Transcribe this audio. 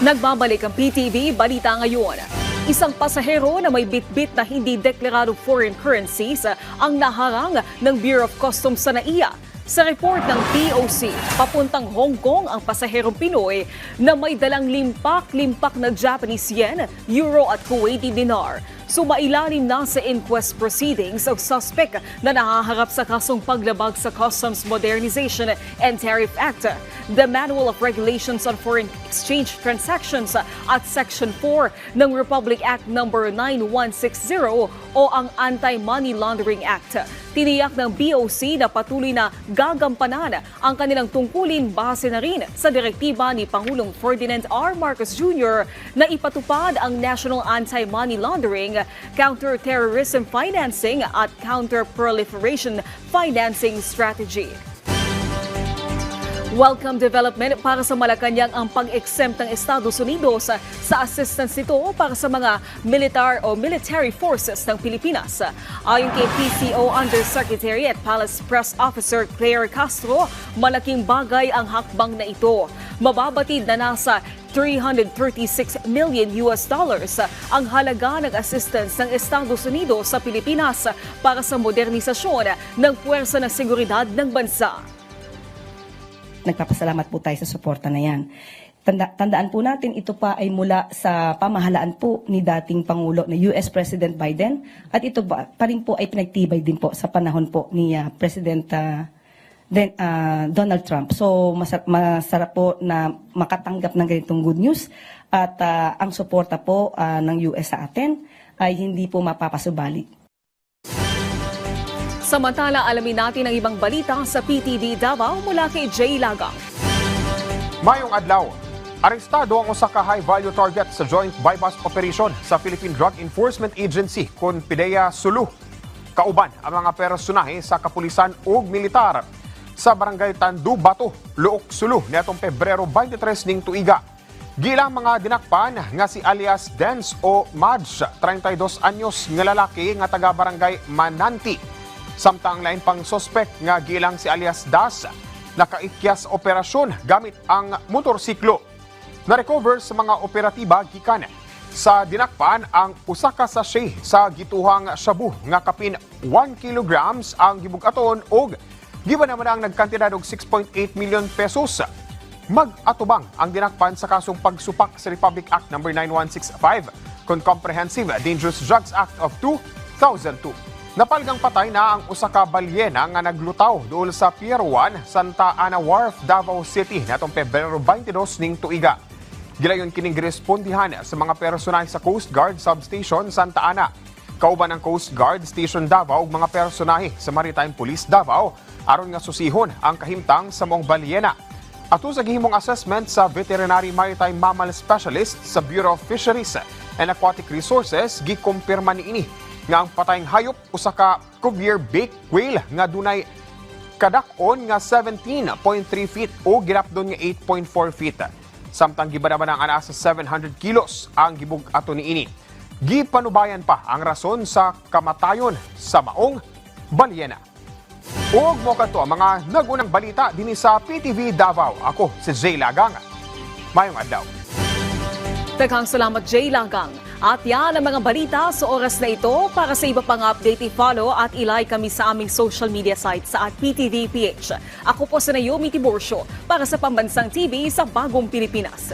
Nagbabalik ang PTV Balita ngayon. Isang pasahero na may bitbit na hindi deklarado foreign currencies ang naharang ng Bureau of Customs sa NAIA. Sa report ng POC, papuntang Hong Kong ang pasaherong Pinoy na may dalang limpak-limpak na Japanese yen, euro at Kuwaiti dinar. Sumailalim na sa inquest proceedings ang suspect na nahaharap sa kasong paglabag sa Customs Modernization and Tariff Act, the Manual of Regulations on Foreign Exchange Transactions at Section 4 ng Republic Act No. 9160 o ang Anti-Money Laundering Act. Tiniyak ng BOC na patuloy na gagampanan ang kanilang tungkulin base na rin sa direktiba ni Pangulong Ferdinand R. Marcos Jr. na ipatupad ang National Anti-Money Laundering, Counter-Terrorism Financing at Counter-Proliferation Financing Strategy. Welcome development para sa Malacanang ang pag-exempt ng Estados Unidos sa assistance nito para sa mga military forces ng Pilipinas. Ayon kay PCO Undersecretary at Palace Press Officer Claire Castro, malaking bagay ang hakbang na ito. Mababatid na nasa $336 million ang halaga ng assistance ng Estados Unidos sa Pilipinas para sa modernisasyon ng puwersa ng seguridad ng bansa. Nagpapasalamat po tayo sa suporta na yan. Tandaan po natin, ito pa ay mula sa pamahalaan po ni dating Pangulo na US President Biden at ito pa rin po ay pinagtibay din po sa panahon po ni President Donald Trump. So masarap po na makatanggap ng ganitong good news at ang suporta po ng US sa atin ay hindi po mapapasubali. Samantala, alamin natin ang ibang balita sa PTV Davao mula kay Jay Lagang. Mayong adlaw, arestado ang usa ka high-value target sa joint buy-bust operation sa Philippine Drug Enforcement Agency kon PDEA Sulu. Kauban ang mga personahe sa kapulisan ug militar sa barangay Tandu Bato, Luok, Sulu niadtong Pebrero 23 ning tuiga. Gilang mga dinakpan nga si alias Dance o Madge, 32 anyos nga lalaki nga taga barangay Mananti. Samtang lain pang sospek nga gilang si alias Das, nakaikyas operasyon gamit ang motorsiklo. Na-recover sa mga operatiba gikan sa dinakpan ang usa ka sachet sa gituhang shabu nga kapin 1 kilograms ang gibugaton og giba naman ang nagkantidad og 6.8 million pesos. Mag-atubang ang dinakpan sa kasong pagsupak sa Republic Act No. 9165 kon Comprehensive Dangerous Drugs Act of 2002. Napalgang patay na ang usa ka balyena nga naglutaw doon sa Pier 1, Santa Ana Wharf, Davao City natong Pebrero 22 ning tuiga. Gilayon kining girespondihan sa mga personahe sa Coast Guard Substation Santa Ana. Kauban ang Coast Guard Station Davao ug mga personahe sa Maritime Police Davao aron nga susihon ang kahimtang sa mong balyena. Ato sa gihimong assessment sa Veterinary Maritime Mammal Specialist sa Bureau of Fisheries and Aquatic Resources, gikumpirma niini nga ang patayng hayop usa ka Cuvier baked whale nga dunay kadak-on nga 17.3 feet o ginapdon nga 8.4 feet. Samtang gibanaban ang ana sa 700 kilos ang gibug-ato niini. Gipanubayan pa ang rason sa kamatayon sa maong balyena. Ug mo kadto ang mga nagunang balita dinhi sa PTV Davao. Ako si Jay Lagang. Mayong adlaw. Daghang salamat Jay Lagang. At yan ang mga balita sa oras na ito. Para sa iba pang update, i-follow at i-like kami sa aming social media sites sa @PTVPH. Ako po si Naomi Tiburcio para sa Pambansang TV sa Bagong Pilipinas.